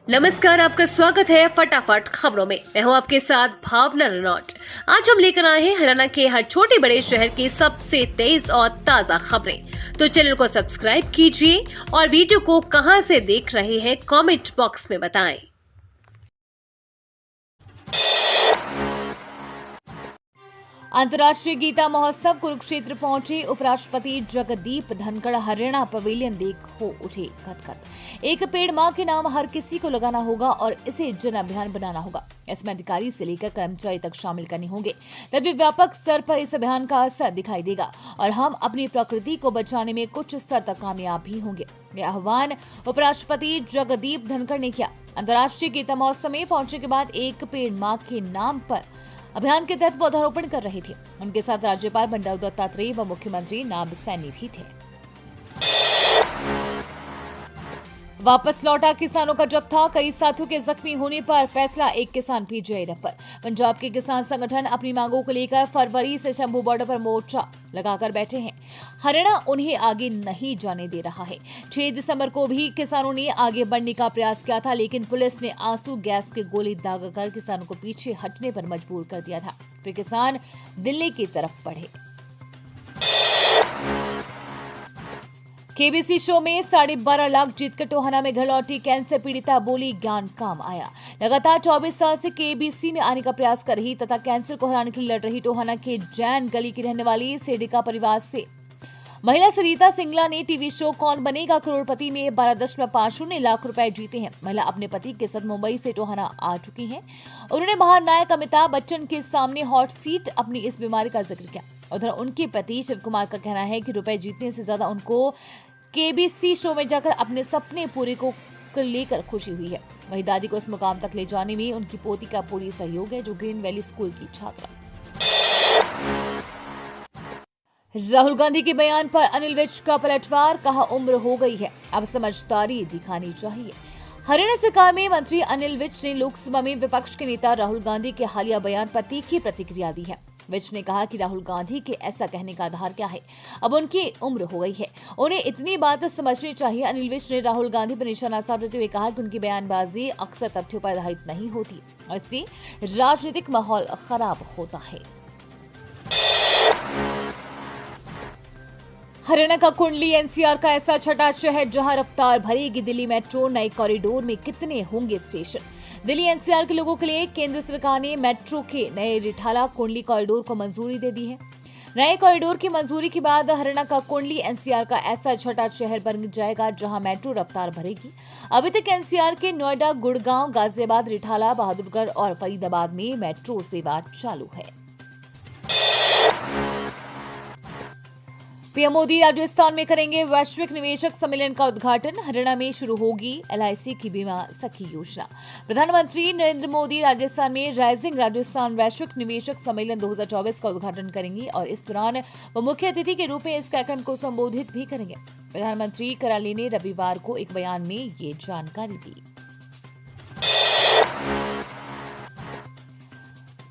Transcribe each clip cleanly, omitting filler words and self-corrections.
नमस्कार, आपका स्वागत है फटाफट खबरों में। मैं हूं आपके साथ भावना रनौट। आज हम लेकर आए हैं हरियाणा के हर छोटे बड़े शहर की सबसे तेज और ताजा खबरें। तो चैनल को सब्सक्राइब कीजिए और वीडियो को कहां से देख रहे हैं कमेंट बॉक्स में बताएं। अंतर्राष्ट्रीय गीता महोत्सव कुरुक्षेत्र पहुंचे उपराष्ट्रपति जगदीप धनखड़। हरियाणा पवेलियन देख हो उठे गदगद। एक पेड़ मां के नाम हर किसी को लगाना होगा और इसे जन अभियान बनाना होगा। इसमें अधिकारी से लेकर कर्मचारी तक शामिल करने होंगे, तभी व्यापक स्तर पर इस अभियान का असर दिखाई देगा और हम अपनी प्रकृति को बचाने में कुछ स्तर तक कामयाब भी होंगे। यह आह्वान उपराष्ट्रपति जगदीप धनखड़ ने किया। अंतर्राष्ट्रीय गीता महोत्सव में पहुंचने के बाद एक पेड़ मां के नाम पर अभियान के तहत पौधारोपण कर रहे थे। उनके साथ राज्यपाल बंडारू दत्तात्रेय व मुख्यमंत्री नायब सैनी भी थे। वापस लौटा किसानों का जत्था। कई साथियों के जख्मी होने पर फैसला, एक किसान पीजीआई रेफर। पंजाब के किसान संगठन अपनी मांगों को लेकर फरवरी से शंभू बॉर्डर पर मोर्चा लगाकर बैठे हैं। हरियाणा उन्हें आगे नहीं जाने दे रहा है। 6 दिसंबर को भी किसानों ने आगे बढ़ने का प्रयास किया था, लेकिन पुलिस ने आंसू गैस के गोली दागकर किसानों को पीछे हटने पर मजबूर कर दिया था। फिर किसान दिल्ली की तरफ बढ़े। केबीसी शो में 12.5 लाख जीतकर टोहाना में घर लौटी कैंसर पीड़िता बोली, ज्ञान काम आया। लगातार 24 साल से केबीसी में आने का प्रयास कर रही तथा कैंसर को हराने के लिए लड़ रही टोहाना के जैन गली की रहने वाली सेडिका परिवार से महिला सरिता सिंगला ने टीवी शो कौन बनेगा करोड़पति में 12.50 लाख रुपए जीते हैं। महिला अपने पति के साथ मुंबई से टोहाना आ चुकी हैं। उन्होंने महानायक अमिताभ बच्चन के सामने हॉट सीट अपनी इस बीमारी का जिक्र किया। उधर उनके पति शिव कुमार का कहना है कि रुपए जीतने से ज्यादा उनको केबीसी शो में जाकर अपने सपने पूरे को लेकर खुशी हुई है। वहीं दादी को इस मुकाम तक ले जाने में उनकी पोती का पूरी सहयोग है, जो ग्रीन वैली स्कूल की छात्रा। राहुल गांधी के बयान पर अनिल विज का पलटवार, कहा उम्र हो गई है, अब समझदारी दिखानी चाहिए। हरियाणा सरकार में मंत्री अनिल विज ने लोकसभा में विपक्ष के नेता राहुल गांधी के हालिया बयान पर तीखी प्रतिक्रिया दी है। विज ने कहा कि राहुल गांधी के ऐसा कहने का आधार क्या है, अब उनकी उम्र हो गई है, उन्हें इतनी बात समझनी चाहिए। अनिल विज ने राहुल गांधी पर निशाना साधते हुए कहा कि उनकी बयानबाजी अक्सर तथ्यों पर आधारित नहीं होती और इससे राजनीतिक माहौल खराब होता है। हरियाणा का कुंडली एनसीआर का ऐसा छठा शहर जहां रफ्तार भरेगी दिल्ली मेट्रो। नए कॉरिडोर में कितने होंगे स्टेशन? दिल्ली एनसीआर के लोगों के लिए केंद्र सरकार ने मेट्रो के नए रिठाला कुंडली कॉरिडोर को मंजूरी दे दी है। नए कॉरिडोर की मंजूरी के बाद हरियाणा का कुंडली एनसीआर का ऐसा छठा शहर बन जाएगा जहां मेट्रो रफ्तार भरेगी। अभी तक एनसीआर के नोएडा, गुड़गांव, गाजियाबाद, रिठाला, बहादुरगढ़ और फरीदाबाद में मेट्रो सेवा चालू है। पीएम मोदी राजस्थान में करेंगे वैश्विक निवेशक सम्मेलन का उद्घाटन। हरियाणा में शुरू होगी एलआईसी की बीमा सखी योजना। प्रधानमंत्री नरेंद्र मोदी राजस्थान में राइजिंग राजस्थान वैश्विक निवेशक सम्मेलन 2024 का उद्घाटन करेंगी और इस दौरान वो मुख्य अतिथि के रूप में इस कार्यक्रम को संबोधित भी करेंगे। प्रधानमंत्री कराली ने रविवार को एक बयान में ये जानकारी दी।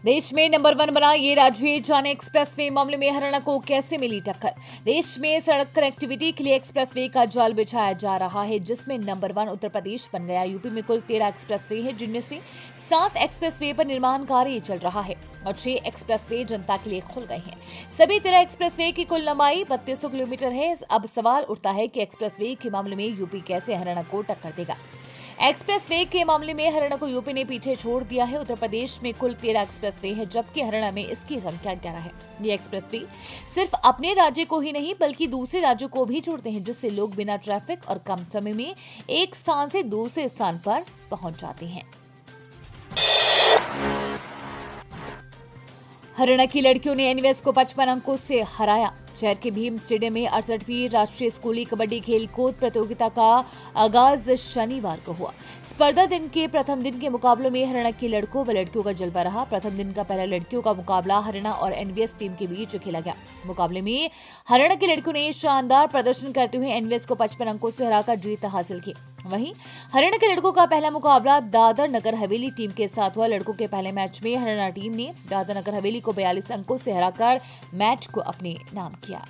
देश में नंबर 1 बना ये राज्य, जाने एक्सप्रेसवे मामले में हरियाणा को कैसे मिली टक्कर। देश में सड़क कनेक्टिविटी के लिए एक्सप्रेसवे का जाल बिछाया जा रहा है, जिसमें नंबर 1 उत्तर प्रदेश बन गया। यूपी में कुल 13 एक्सप्रेसवे है, जिनमें से 7 एक्सप्रेसवे पर निर्माण कार्य चल रहा है और 6 एक्सप्रेसवे जनता के लिए खुल गए हैं। सभी 13 एक्सप्रेसवे की कुल लंबाई 3200 किलोमीटर है। अब सवाल उठता है कि एक्सप्रेसवे के मामले में यूपी कैसे हरियाणा को टक्कर देगा। एक्सप्रेसवे के मामले में हरियाणा को यूपी ने पीछे छोड़ दिया है। उत्तर प्रदेश में कुल 13 एक्सप्रेसवे है, जबकि हरियाणा में इसकी संख्या 11 है। ये एक्सप्रेसवे सिर्फ अपने राज्य को ही नहीं बल्कि दूसरे राज्यों को भी जोड़ते हैं, जिससे लोग बिना ट्रैफिक और कम समय में एक स्थान से दूसरे स्थान पर पहुंच जाते हैं। हरियाणा की लड़कियों ने एनवीएस को 55 अंकों से हराया। शहर के भीम स्टेडियम में 68वीं राष्ट्रीय स्कूली कबड्डी खेलकूद प्रतियोगिता का आगाज शनिवार को हुआ। स्पर्धा दिन के प्रथम दिन के मुकाबलों में हरियाणा के लड़कों व लड़कियों का जलवा रहा। प्रथम दिन का पहला लड़कियों का मुकाबला हरियाणा और एनवीएस टीम के बीच खेला गया। मुकाबले में हरियाणा की लड़कियों ने शानदार प्रदर्शन करते हुए एनवीएस को 55 अंकों से हराकर जीत हासिल की। वहीं हरियाणा के लड़कों का पहला मुकाबला दादर नगर हवेली टीम के साथ हुआ। लड़कों के पहले मैच में हरियाणा टीम ने दादर नगर हवेली को 42 अंकों से हराकर मैच को अपने नाम किया।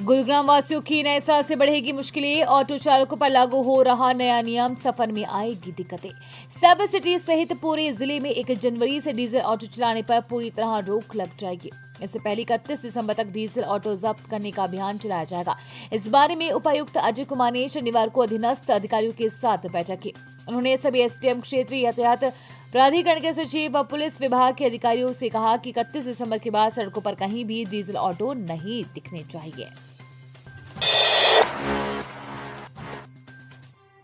गुरुग्राम वासियों की नए साल से बढ़ेगी मुश्किलें। ऑटो चालकों पर लागू हो रहा नया नियम, सफर में आएगी दिक्कतें। सब सिटी सहित पूरे जिले में 1 जनवरी से डीजल ऑटो चलाने पर पूरी तरह रोक लग जाएगी। इससे पहले 31 दिसंबर तक डीजल ऑटो जब्त करने का अभियान चलाया जाएगा। इस बारे में उपायुक्त अजय कुमार ने शनिवार को अधीनस्थ अधिकारियों के साथ बैठक की। उन्होंने सभी एसडीएम, क्षेत्रीय यातायात प्राधिकरण के सचिव व पुलिस विभाग के अधिकारियों से कहा कि 31 दिसंबर के बाद सड़कों पर कहीं भी डीजल ऑटो नहीं दिखने चाहिए।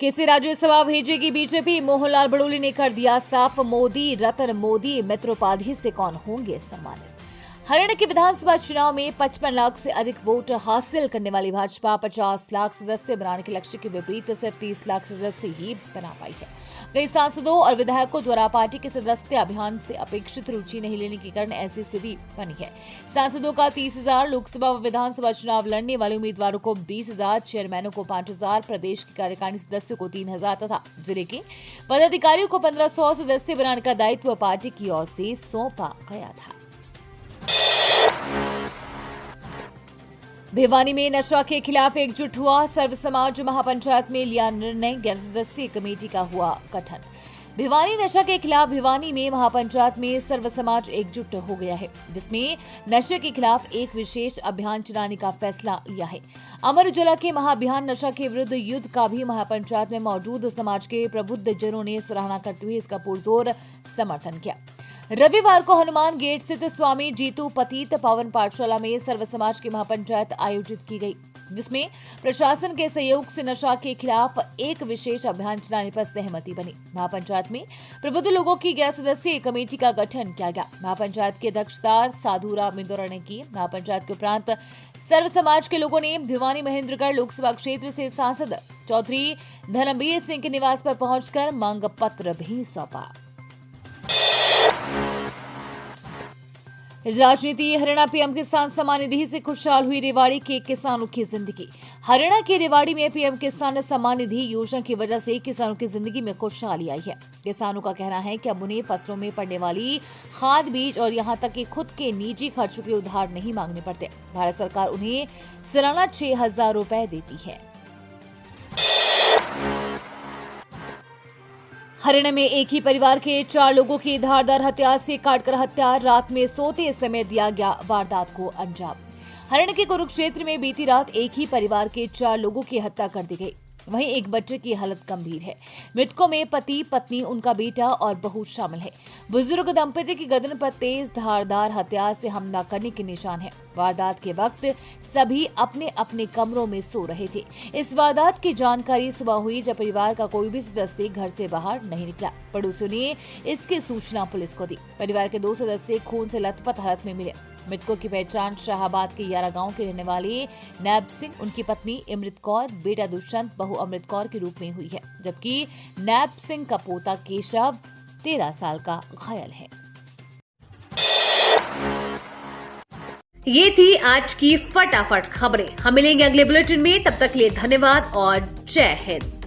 किसी राज्यसभा भेजेगी बीजेपी, मोहनलाल बड़ोली ने कर दिया साफ, मोदी रत्न, मोदी मित्र उपाधि से कौन होंगे सम्मानित। हरियाणा के विधानसभा चुनाव में 55 लाख से अधिक वोट हासिल करने वाली भाजपा 50 लाख सदस्य बनाने के लक्ष्य के विपरीत सिर्फ 30 लाख सदस्य ही बना पाई है। कई सांसदों और विधायकों द्वारा पार्टी के सदस्यता अभियान से अपेक्षित रुचि नहीं लेने के कारण ऐसी स्थिति बनी है। सांसदों का 30,000, लोकसभा व विधानसभा चुनाव लड़ने वाले उम्मीदवारों को 20,000, चेयरमैनों को 5,000, प्रदेश के कार्यकारिणी सदस्यों को 3,000 तथा जिले के पदाधिकारियों को 1,500 सदस्य बनाने का दायित्व पार्टी की ओर से सौंपा गया था। भिवानी में नशा के खिलाफ एकजुट हुआ सर्व समाज, महापंचायत में लिया निर्णय, 11 सदस्यीय कमेटी का हुआ गठन। भिवानी नशा के खिलाफ भिवानी में महापंचायत में सर्व समाज एकजुट हो गया है, जिसमें नशे के खिलाफ एक विशेष अभियान चलाने का फैसला लिया है। अमर उजाला के महाअभियान नशा के विरुद्ध युद्ध का भी महापंचायत में मौजूद समाज के प्रबुद्ध जनों ने सराहना करते हुए इसका पुरजोर समर्थन किया। रविवार को हनुमान गेट स्थित स्वामी जीतू पतित पावन पाठशाला में सर्व समाज की महापंचायत आयोजित की गई, जिसमें प्रशासन के सहयोग से नशा के खिलाफ एक विशेष अभियान चलाने पर सहमति बनी। महापंचायत में प्रबुद्ध लोगों की 11 सदस्यीय कमेटी का गठन किया गया। महापंचायत की अध्यक्षता साधुराम इंदौरा ने की। महापंचायत के उपरांत सर्व समाज के लोगों ने भिवानी महेंद्रगढ़ लोकसभा क्षेत्र से सांसद चौधरी धर्मवीर सिंह के निवास पर पहुंचकर मांग पत्र भी सौंपा। राजनीति। हरियाणा पीएम किसान सम्मान निधि से खुशहाल हुई रेवाड़ी के किसानों की जिंदगी। हरियाणा के रेवाड़ी में पीएम किसान सम्मान निधि योजना की वजह से किसानों की जिंदगी में खुशहाली आई है। किसानों का कहना है कि अब उन्हें फसलों में पड़ने वाली खाद, बीज और यहां तक कि खुद के निजी खर्चों के उधार नहीं मांगने पड़ते। भारत सरकार उन्हें सालाना 6,000 रुपए देती है। हरियाणा में एक ही परिवार के 4 लोगों की धारदार हथियार से काटकर हत्या, रात में सोते समय दिया गया वारदात को अंजाम। हरियाणा के कुरुक्षेत्र में बीती रात एक ही परिवार के 4 लोगों की हत्या कर दी गई। वहीं एक बच्चे की हालत गंभीर है। मृतकों में पति, पत्नी, उनका बेटा और बहू शामिल है। बुजुर्ग दंपति की गर्दन पर तेज धारदार हथियार से हमला करने के निशान है। वारदात के वक्त सभी अपने अपने कमरों में सो रहे थे। इस वारदात की जानकारी सुबह हुई जब परिवार का कोई भी सदस्य घर से बाहर नहीं निकला। पड़ोसियों ने इसकी सूचना पुलिस को दी। परिवार के 2 सदस्य खून से लथपथ हालत में मिले। मृतकों की पहचान शाहबाद के 11 गांव के रहने वाले नैब सिंह, उनकी पत्नी अमृत कौर, बेटा दुष्यंत, बहू अमृत कौर के रूप में हुई है, जबकि नैब सिंह का पोता केशव 13 साल का घायल है। ये थी आज की फटाफट खबरें। हम मिलेंगे अगले बुलेटिन में, तब तक के लिए धन्यवाद और जय हिंद।